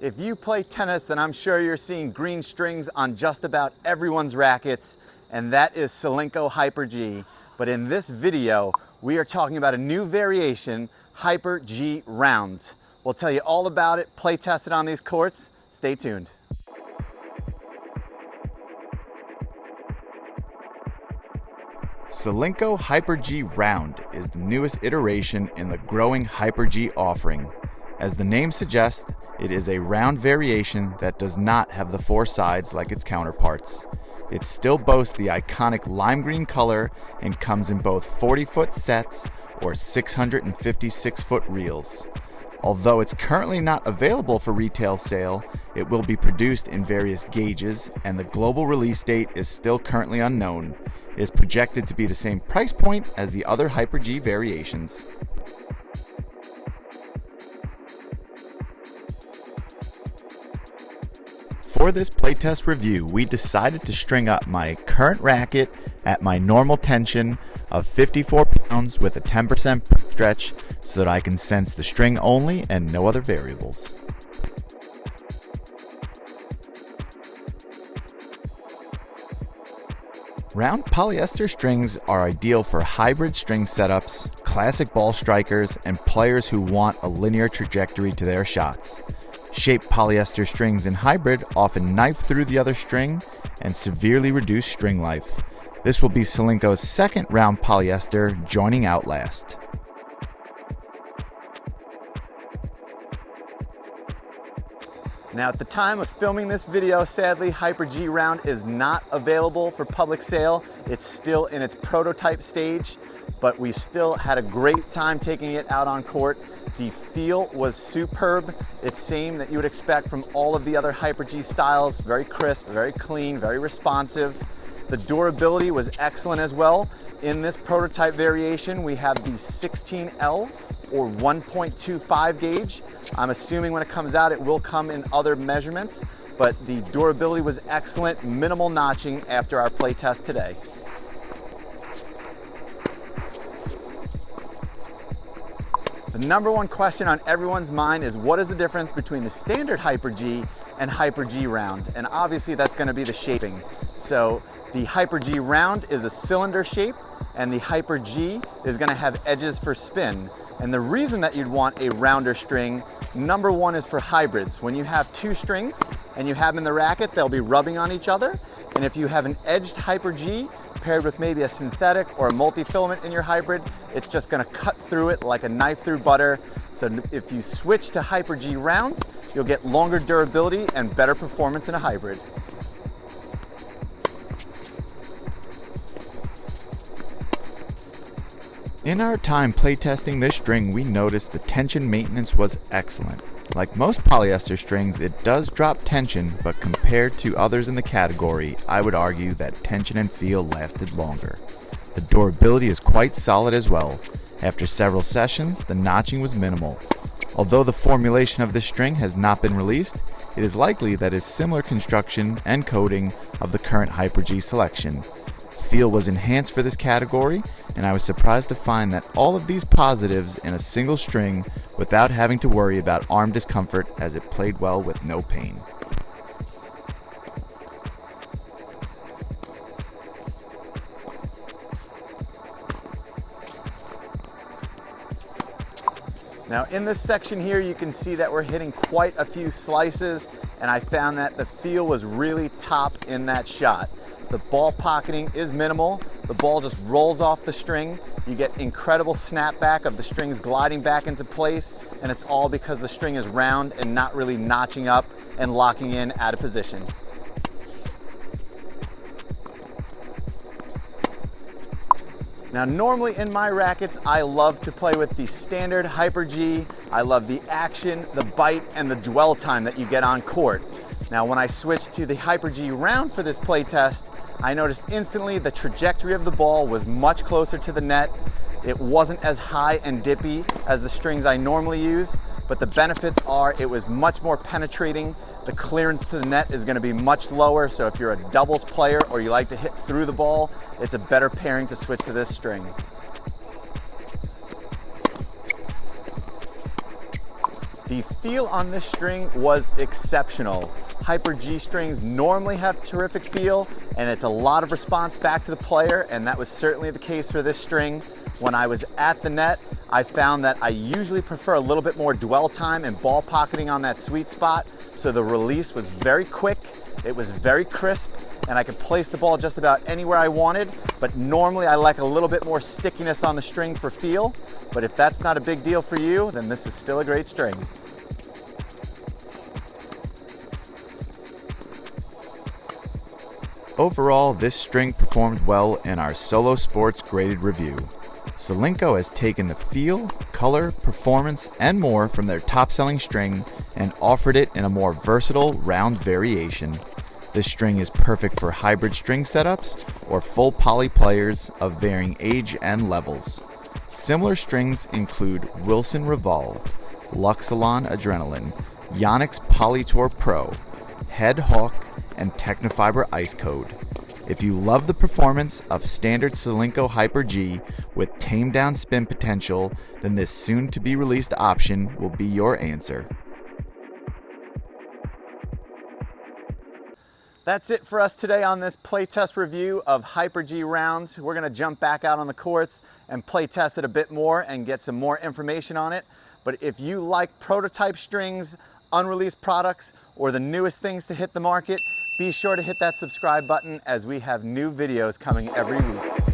If you play tennis, then I'm sure you're seeing green strings on just about everyone's rackets, and that is Solinco Hyper G. But in this video, we are talking about a new variation, Hyper G ROUND. We'll tell you all about it, play test it on these courts. Stay tuned. Solinco Hyper G ROUND is the newest iteration in the growing Hyper G offering. As the name suggests, it is a round variation that does not have the four sides like its counterparts. It still boasts the iconic lime green color and comes in both 40-foot sets or 656-foot reels. Although it's currently not available for retail sale, it will be produced in various gauges, and the global release date is still currently unknown. It is projected to be the same price point as the other Hyper G variations. For this playtest review, we decided to string up my current racket at my normal tension of 54 pounds with a 10% stretch so that I can sense the string only and no other variables. Round polyester strings are ideal for hybrid string setups, classic ball strikers, and players who want a linear trajectory to their shots. Shaped polyester strings in hybrid often knife through the other string and severely reduce string life. This will be Solinco's second round polyester, joining out last. Now at the time of filming this video, sadly, Hyper G ROUND is not available for public sale. It's still in its prototype stage, but we still had a great time taking it out on court. The feel was superb. It's same that you would expect from all of the other Hyper G styles. Very crisp, very clean, very responsive. The durability was excellent as well. In this prototype variation, we have the 16L or 1.25 gauge. I'm assuming when it comes out, it will come in other measurements, but the durability was excellent, minimal notching after our play test today. The number one question on everyone's mind is what is the difference between the standard Hyper G and Hyper G ROUND? And obviously that's going to be the shaping. So the Hyper G ROUND is a cylinder shape, and the Hyper G is going to have edges for spin. And the reason that you'd want a rounder string, number one, is for hybrids. When you have two strings and you have them in the racket, they'll be rubbing on each other. And if you have an edged Hyper G paired with maybe a synthetic or a multi-filament in your hybrid, it's just gonna cut through it like a knife through butter. So if you switch to Hyper G ROUND, you'll get longer durability and better performance in a hybrid. In our time playtesting this string, we noticed the tension maintenance was excellent. Like most polyester strings, it does drop tension, but compared to others in the category, I would argue that tension and feel lasted longer. The durability is quite solid as well. After several sessions, the notching was minimal. Although the formulation of this string has not been released, it is likely that it's similar construction and coating of the current Hyper G selection. Feel was enhanced for this category, and I was surprised to find that all of these positives in a single string without having to worry about arm discomfort, as it played well with no pain. Now in this section here, you can see that we're hitting quite a few slices, and I found that the feel was really top in that shot. The ball pocketing is minimal. The ball just rolls off the string. You get incredible snapback of the strings gliding back into place, and it's all because the string is round and not really notching up and locking in out of position. Now normally in my rackets, I love to play with the standard Hyper G. I love the action, the bite, and the dwell time that you get on court. Now when I switched to the Hyper G ROUND for this play test, I noticed instantly the trajectory of the ball was much closer to the net. It wasn't as high and dippy as the strings I normally use, but the benefits are it was much more penetrating. The clearance to the net is going to be much lower, so if you're a doubles player or you like to hit through the ball, it's a better pairing to switch to this string. The feel on this string was exceptional. Hyper G strings normally have terrific feel, and it's a lot of response back to the player, and that was certainly the case for this string. When I was at the net, I found that I usually prefer a little bit more dwell time and ball pocketing on that sweet spot, so the release was very quick, it was very crisp, and I could place the ball just about anywhere I wanted, but normally I like a little bit more stickiness on the string for feel, but if that's not a big deal for you, then this is still a great string. Overall, this string performed well in our Solow Sports graded review. Solinco has taken the feel, color, performance, and more from their top-selling string and offered it in a more versatile round variation. This string is perfect for hybrid string setups or full poly players of varying age and levels. Similar strings include Wilson Revolve, Luxilon Adrenaline, Yonex Polytour Pro, Head Hawk, and Technofiber Ice Code. If you love the performance of standard Solinco Hyper G with tamed down spin potential, then this soon-to-be released option will be your answer. That's it for us today on this playtest review of Hyper G rounds. We're gonna jump back out on the courts and play test it a bit more and get some more information on it. But if you like prototype strings, unreleased products, or the newest things to hit the market, be sure to hit that subscribe button as we have new videos coming every week.